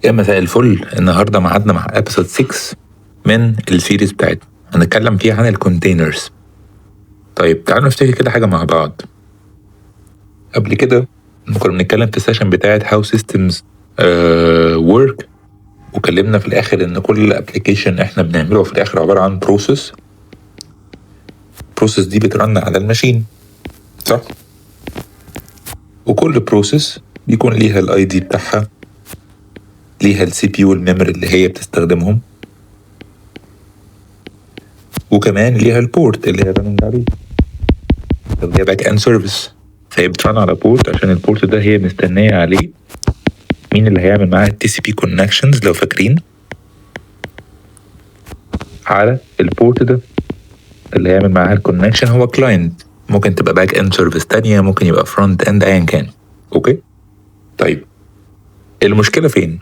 يا مساء الفل. النهارده معادنا مع ابيسود 6 من السيريز بتاعتنا، هنتكلم فيها عن الكونتينرز. طيب تعالوا نفتكر كده حاجه مع بعض. قبل كده كنا بنتكلم في السيشن بتاعت هاو سيستمز ورك، وكلمنا في الاخر ان كل ابلكيشن احنا بنعمله في الاخر عباره عن بروسيس دي بترن على الماشين، صح؟ وكل بروسيس بيكون ليها الاي دي بتاعها، ليها السي بي يو والميموري اللي هي بتستخدمهم، وكمان ليها البورت اللي هي رننج عليه اللي هي باك اند سيرفيس. فهي بترن على بورت عشان البورت ده هي مستنيه عليه مين اللي هيعمل معاها التي سي بي كونكشنز. لو فاكرين على البورت ده اللي هيعمل معاها الكونكشن هو كلاينت، ممكن تبقى باك اند سيرفيس تانية، ممكن يبقى فرونت اند، ايا كان. اوكي طيب المشكله فين؟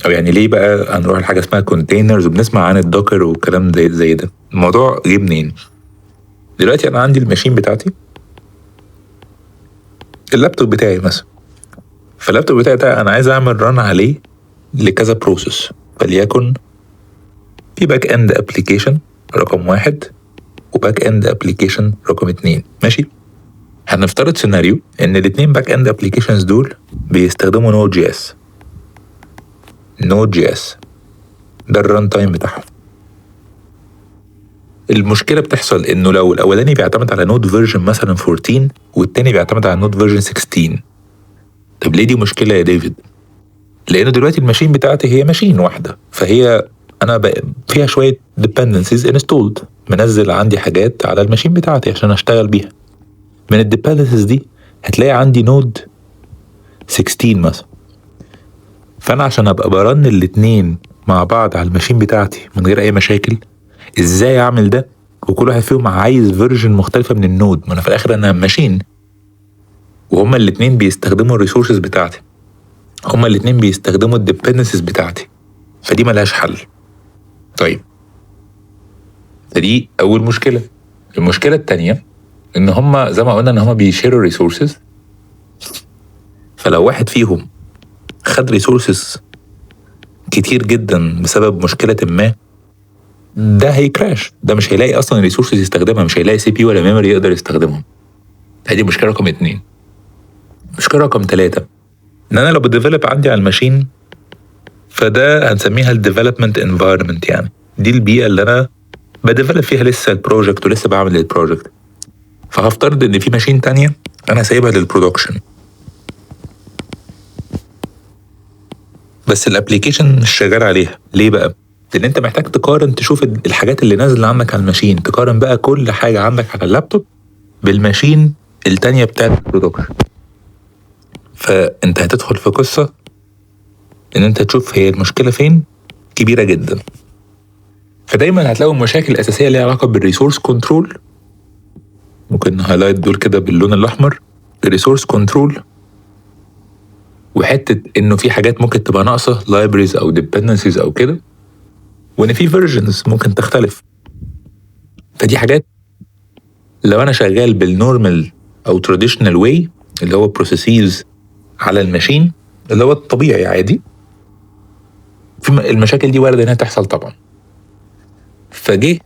او يعني ليه بقى هنروح لحاجه اسمها كونتينرز وبنسمع عن الدوكر والكلام زي ده؟ الموضوع جه منين؟ دلوقتي انا عندي الماشين بتاعتي، اللابتوب بتاعي مثلا، فاللابتوب بتاعي ده انا عايز اعمل ران عليه لكذا بروسيس، فليكن في باك اند ابلكيشن رقم 1 وباك اند ابلكيشن رقم 2. ماشي، هنفترض سيناريو ان الاتنين باك اند ابلكيشنز دول بيستخدموا نود جي اس. ده الران تايم بتاعهم. المشكله بتحصل انه لو الاولاني بيعتمد على نود فيرجن مثلا 14 والتاني بيعتمد على نود فيرجن 16. طب ليه دي مشكله يا ديفيد؟ لانه دلوقتي الماشين بتاعتي هي ماشين واحده، فهي انا فيها شويه dependencies installed، منزل عندي حاجات على الماشين بتاعتي عشان اشتغل بيها. من الديبندنسز دي هتلاقي عندي نود 16 مثلا، فانا عشان ابقى برن الاتنين مع بعض على الماشين بتاعتي من غير اي مشاكل، ازاي اعمل ده وكل واحد فيهم عايز فيرجن مختلفه من النود؟ ما انا في الاخر انا ماشين وهما الاتنين بيستخدموا الريسورسز بتاعتي، هما الاتنين بيستخدموا الديبندنسز بتاعتي، فدي ملهاش حل. طيب فدي اول مشكله. المشكله التانية ان هما زي ما قلنا ان هما بيشيروا ريسورسز، فلو واحد فيهم خد ريسورسز كتير جدا بسبب مشكله ما، ده هيكراش، ده مش هيلاقي اصلا ريسورسز يستخدمها، مش هيلاقي سي بي ولا ميموري يقدر يستخدمهم. هذه مشكله رقم 2. مشكله رقم 3 ان انا لو بديفلوب عندي على الماشين، فده هنسميها الديفلوبمنت انفايرمنت، يعني دي البيئه اللي انا بديفلوب فيها لسه البروجكت ولسه بعمل البروجكت. فهفترض ان في ماشين تانية انا سايبها للبرودكشن، بس الابليكيشن مش شغال عليها. ليه بقى؟ لان انت محتاج تقارن، تشوف الحاجات اللي نازله عندك على الماشين، تقارن بقى كل حاجه عندك على اللابتوب بالماشين التانية بتاعت البرودكشن. فانت هتدخل في قصه ان انت تشوف هي المشكله فين، كبيره جدا. فدايما هتلاقوا المشاكل الاساسيه اللي ليها علاقه بالريسورس كنترول، ممكن نهايلايت دول كده باللون الاحمر، الريسورس كنترول، وحته انه في حاجات ممكن تبقى ناقصه، لايبريز او ديبندنسيز او كده، وان في فيرجنز ممكن تختلف. فدي حاجات لو انا شغال بالنورمال او تراديشنال واي اللي هو بروسيسز على الماشين اللي هو الطبيعي عادي، في المشاكل دي وارده انها تحصل طبعا. فجه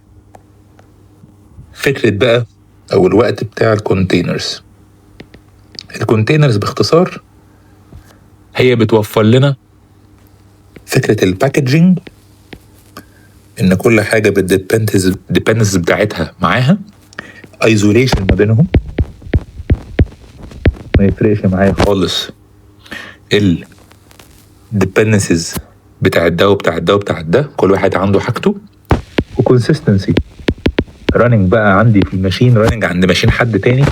فكره بقى او الوقت بتاع الكونتينرز. الكونتينرز باختصار هي بتوفر لنا فكره الباكجينج، ان كل حاجه بالديبندنس بتاعتها معاها ايزوليشن ما بينهم، ما يفرقش معايا خالص الديبندنسز بتاع ده وبتاع ده وبتاع ده، كل واحد عنده حاجته. وكونسيستنسي راننج بقى عندي في الماشين، راننج عند ماشين حد تاني،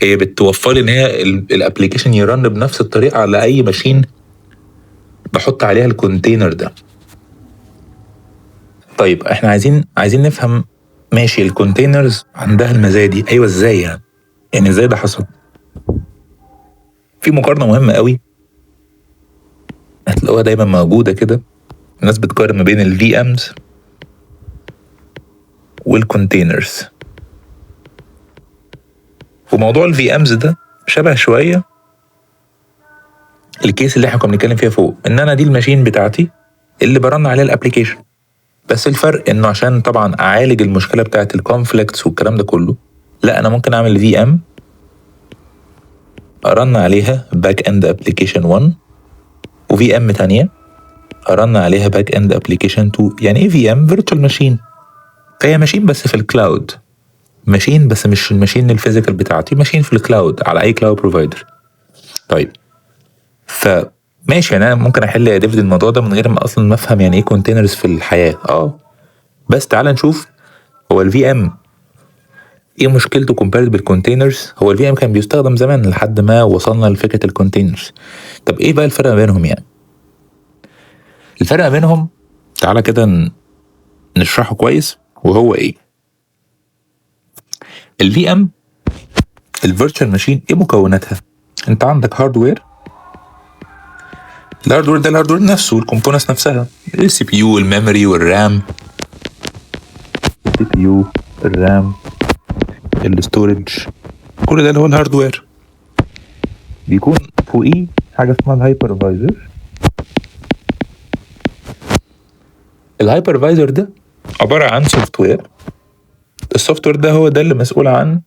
هي بتوفر لي ان هي الابلكيشن يرن بنفس الطريقه على اي ماشين بحط عليها الكونتينر ده. طيب احنا عايزين نفهم، ماشي الكونتينرز عندها المزايا دي، ايوه ازاي يعني ازاي ده حصل؟ في مقارنه مهمه قوي هتلاقوها دايما موجوده كده، الناس بتقارن ما بين الفي امز والكونتينرز. وموضوع الفي امز ده شبه شويه الكيس اللي احنا كنا بنتكلم فيها فوق، ان انا دي الماشين بتاعتي اللي برن عليها الابلكيشن. بس الفرق انه عشان طبعا اعالج المشكله بتاعت الكونفليكتس والكلام ده كله، لا انا ممكن اعمل في ام ارن عليها باك اند ابلكيشن 1 وفي ام تانية ارن عليها باك اند ابلكيشن 2. يعني ايه في ام؟ فيرتشوال ماشين. فهي ماشين بس في الكلاود، ماشين بس مش الماشين الفيزيكال بتاعتي، ماشين في الكلاود على اي كلاود بروفايدر. طيب فماشي، يعني انا ممكن احل يا ديفيد الموضوع ده من غير ما اصلا ما افهم يعني ايه كونتينرز في الحياه. بس تعال نشوف هو الفي ام ايه مشكلته كومبيرد بالكونتينرز. هو الفي ام كان بيستخدم زمان لحد ما وصلنا لفكره الكونتينرز. طب ايه بقى الفرق ما بينهم؟ يعني الفرق ما بينهم تعالى كده نشرحه كويس. وهو ايه الفي ام؟ الفيرتشوال ماشين ايه مكوناتها؟ انت عندك هاردوير، الهاردوير ده الهاردوير نفسه، الكومبوننتس نفسها، السي بي يو، الميموري والرام، السي بي يو، الرام، الاستورج، كل ده اللي هو الهاردوير. بيكون فوقيه حاجه اسمها الهايبرفايزر. الهايبرفايزر ده عباره عن سوفت وير. السوفت وير ده هو ده اللي مسؤول عن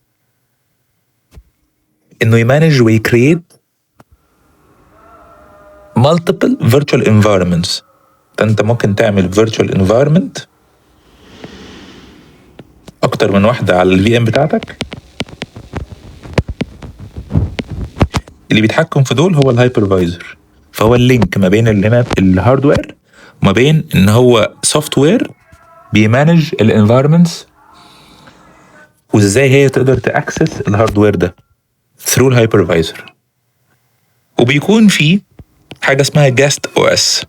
انه يمانج ويكريت multiple virtual environments. فانت ممكن تعمل virtual environment اكتر من واحده على الفي ام بتاعتك. اللي بيتحكم في دول هو الهايبرفايزر. فهو اللينك ما بين الهاردوير وما بين ان هو سوفت وير بيمانج الانفايرمنتس، وازاي هي تقدر تاكسس الهاردوير ده ثرو الهايبرفايزر. وبيكون في حاجه اسمها جاست او اس.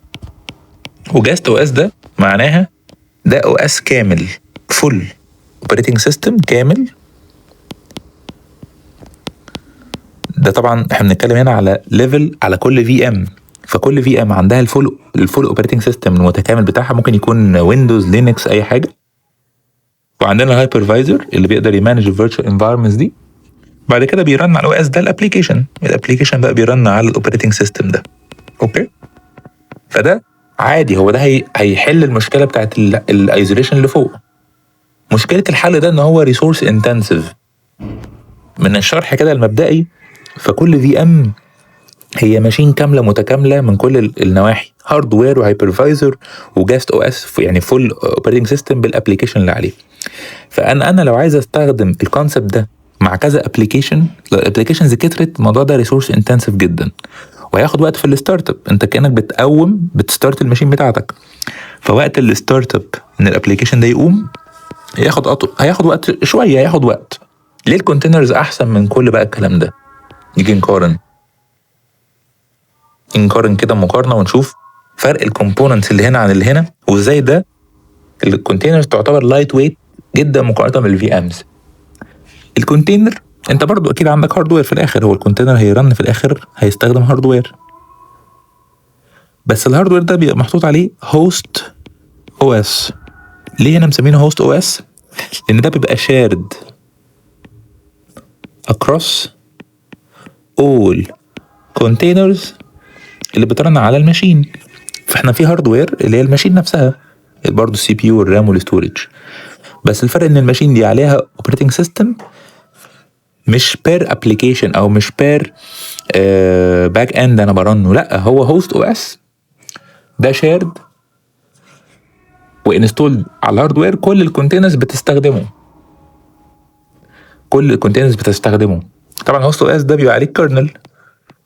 وجاست او اس ده معناها ده او اس كامل، فول اوبريتنج سيستم كامل. ده طبعا احنا بنتكلم هنا على ليفل على كل في ام. فكل في ام عندها الفول اوبريتنج سيستم المتكامل بتاعها، ممكن يكون ويندوز، لينكس، اي حاجه. وعندنا الهايبرفايزر اللي بيقدر يمانج الفيرتشوال انفايرمنتس دي. بعد كده بيرن على الاو اس ده الابلكيشن بقى بيرن على الاوبريتنج سيستم ده. اوكي، فده عادي، هو ده هيحل المشكله بتاعت الايزوليشن اللي فوق. مشكله الحل ده ان هو ريسورس انتنسيف. من الشرح كده المبدئي، فكل في ام هي ماشين كامله متكامله من كل النواحي، هاردوير وهايبرفايزر وجاست او اس، يعني فول اوبريتنج سيستم بالابلكيشن اللي عليه. فانا لو عايز استخدم الكونسبت ده مع كذا ابلكيشن، لو الابلكيشنز كترت الموضوع ده ريسورس انتنسيف جدا وهياخد وقت في الستارت اب. انت كانك بتستارت الماشين بتاعتك، فوقت الستارت اب ان الابلكيشن ده يقوم هياخد وقت شويه، هياخد وقت. ليه الكونتينرز احسن من كل بقى الكلام ده؟ نيجي نقارن كده مقارنه ونشوف فرق الكومبوننتس اللي هنا عن اللي هنا، وازاي ده الكونتينرز تعتبر لايت ويت جدا مقارنه بالفي امز. الكونتينر انت برضو اكيد عندك هاردوير في الاخر، هو الكونتينر هيرن في الاخر هيستخدم هاردوير، بس الهاردوير ده بيبقى محطوط عليه هوست او اس. ليه هنا مسمينه هوست او اس؟ لان ده بيبقى شارد across all containers اللي بترن على الماشين. فاحنا في هاردوير اللي هي الماشين نفسها، برضه السي بي يو والرام والستورج، بس الفرق ان الماشين دي عليها اوبريتنج سيستم مش بير ابلكيشن او مش بير باك اند انا برنه، لا هو هوست او اس ده شيرد وانستول على الهاردوير. كل الكونتينرز بتستخدمه، طبعا هوست او اس ده بيبقى عليه كيرنل،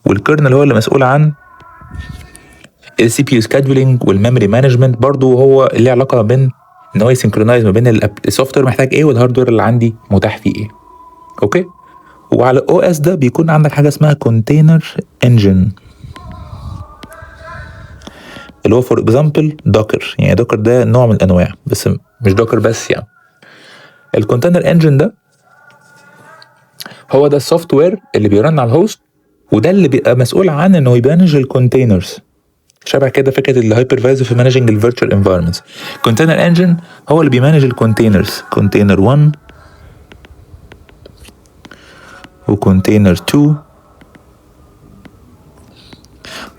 والكيرنل هو اللي مسؤول عن السي بي يو سكادجولينج والميموري مانجمنت. برضه هو اللي علاقه بين ان هو يسنكرونايز ما بين السوفت وير محتاج ايه والهاردوير اللي عندي متاح فيه ايه. اوكي، وعلى الاو اس ده بيكون عندك حاجه اسمها كونتينر انجن، اللي هو فور اكزامبل دوكر. يعني دوكر ده نوع من الانواع، بس مش دوكر بس. يعني الكونتينر انجن ده هو ده السوفت وير اللي بيرن على الهوست، وده اللي بيبقى مسؤول عن انه يمانج الكونتينرز. شبه كده فكره الهايبرفايزر في مانجنج الفيرتشوال انفايرمنتس. كونتينر انجن هو اللي بيمانج الكونتينرز، كونتينر 1 وكونتينر 2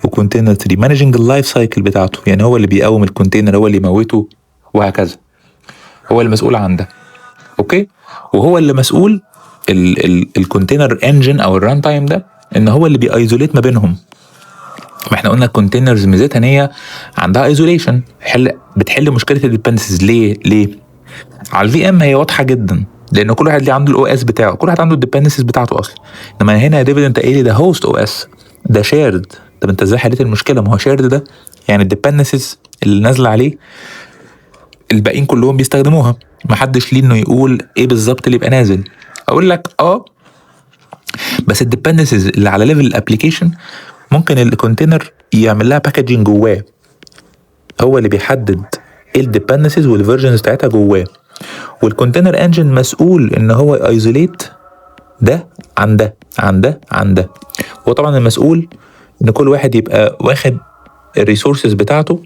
وكونتينر 3 مانجنج اللايف سايكل بتاعته، يعني هو اللي بيقوم الكونتينر، هو اللي يموته وهكذا، هو المسؤول عن ده. اوكي، وهو اللي مسؤول الكونتينر انجن او الران تايم ده ان هو اللي بيايزوليت ما بينهم. ما احنا قلنا الكونتينرز ميزتها ان هي عندها ايزوليشن، بتحل مشكله الديبندنسز. ليه على الفي ام هي واضحه جدا، لان كل واحد ليه عنده الاو اس بتاعه، كل واحد عنده الديبندنسز بتاعته اصلا. انما هنا يا ديفيد انت قايل لي ده هوست او اس، ده شيرد. طب انت ازاي حليت المشكله؟ ما هو شيرد ده يعني الديبندنسز اللي نازله عليه الباقيين كلهم بيستخدموها، محدش ليه انه يقول ايه بالظبط اللي يبقى نازل. اقول لك بس الديبندنسز اللي على ليفل الابلكيشن ممكن الكونتينر يعمل لها باكجينج جواه، هو اللي بيحدد ايه الديبندنسز والفيرجنز بتاعتها جواه، والكونتينر انجن مسؤول ان هو ايزوليت ده عن ده عن ده عن ده. هو طبعا المسؤول ان كل واحد يبقى واخد الريسورسز بتاعته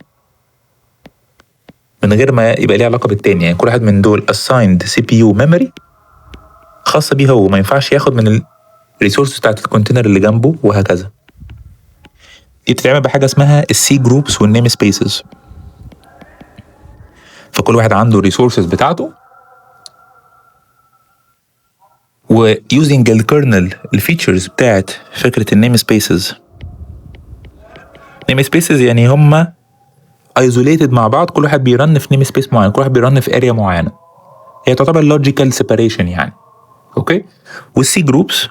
من غير ما يبقى ليه علاقه بالتاني، يعني كل واحد من دول assigned CPU memory خاصه بيه، هو ما ينفعش ياخد من الريسورس بتاعت الكونتينر اللي جنبه وهكذا. دي بتتعمل بحاجه اسمها السي جروبس والنيم سبيسز. فكل واحد عنده الريسورسز بتاعته، ويوزنج الكيرنل الفيتشرز بتاعت فكره النيم سبيسز. نيم سبيسز يعني هم ايزوليتد مع بعض، كل واحد بيرن في نيم سبيس معين، كل واحد بيرن في اريا معينه، هي تعتبر لوجيكال سيباريشن يعني. اوكي، والسي جروبس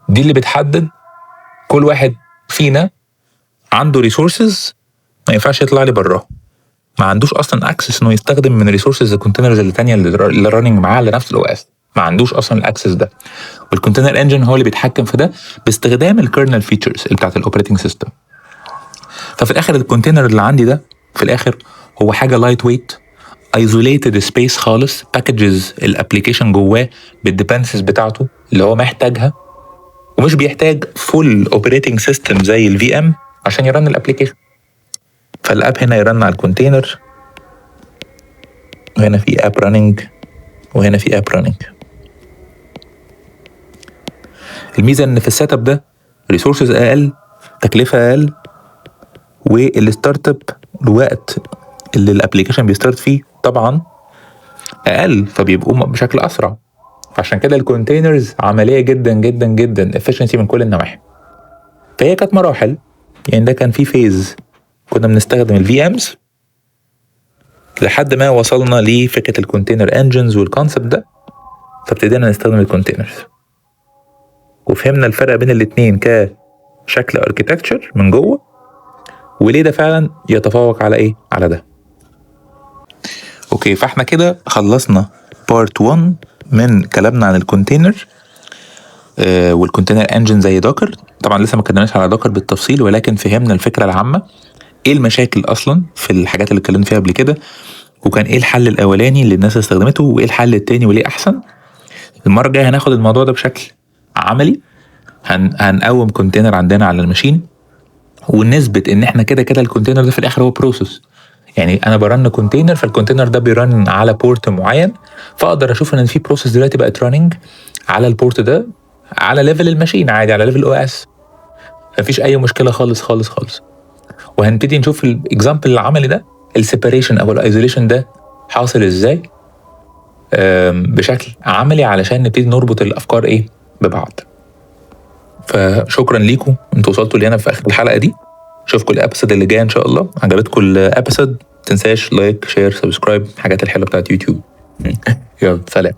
دي اللي بتحدد كل واحد فينا عنده ريسورسز ما ينفعش يطلع لي براها، ما عندوش اصلا اكسس انه يستخدم من ريسورسز الكونتينرز اللي تانية اللي راننج معاه على نفس الاو اس، ما عندوش اصلا الاكسس ده. والكونتينر انجن هو اللي بيتحكم في ده باستخدام الكيرنل فيتشرز اللي بتاعت الاوبريتنج سيستم. ففي الاخر الكونتينر اللي عندي ده في الاخر هو حاجه لايت ويت ايزوليتد سبيس خالص، باكجز الابلكيشن جواه بالديبندنسز بتاعته اللي هو محتاجها، ومش بيحتاج فول اوبريتنج سيستم زي الفي ام عشان يرن الابلكيشن. فالاب هنا يرن على الكونتينر، وهنا في اب راننج، وهنا في اب راننج. الميزه ان في السيت اب ده ريسورسز اقل، تكلفه اقل، والستارت اب الوقت اللي الابلكيشن بيستارت فيه طبعا اقل، فبيبقوا بشكل اسرع. عشان كده الكونتينرز عمليه جدا جدا جدا، efficiency من كل النواحي. فهي كانت مراحل، يعني ده كان في فيز كنا بنستخدم الفي امز لحد ما وصلنا لفكره الكونتينر انجنز والكونسبت ده، فابتدينا نستخدم الكونتينرز وفهمنا الفرق بين الاتنين كشكل اركيتكتشر من جوه، وليه ده فعلا يتفوق على ايه، على ده. اوكي، فاحنا كده خلصنا بارت 1 من كلامنا عن الكونتينر والكونتينر انجن زي دوكر. طبعا لسه ما اتكلمناش على دوكر بالتفصيل، ولكن فهمنا الفكره العامه، ايه المشاكل اصلا في الحاجات اللي اتكلمنا فيها قبل كده، وكان ايه الحل الاولاني اللي الناس استخدمته، وايه الحل التاني وليه احسن. المره الجايه هناخد الموضوع ده بشكل عملي، هنقوم كونتينر عندنا على الماشين، ونثبت ان احنا كده كده الكونتينر ده في الاخر هو بروسيس. يعني انا برن كونتينر، فالكونتينر ده بيرن على بورت معين، فاقدر اشوف ان في بروسيس دلوقتي بقت راننج على البورت ده على ليفل الماشين عادي، على ليفل او اس، مفيش اي مشكله خالص خالص خالص. وهنبتدي نشوف الاكزامبل العملي ده، السيباريشن او الايزوليشن ده حاصل ازاي بشكل عملي، علشان نبتدي نربط الافكار ايه ببعض. فشكرا ليكم، انتوا وصلتوا لهنا في اخر الحلقه دي. اشوفكم الابيسود اللي جاي ان شاء الله. عجبتكم الابيسود؟ تنساش لايك شير سبسكرايب، الحاجات الحلوه بتاعت يوتيوب. يلا سلام.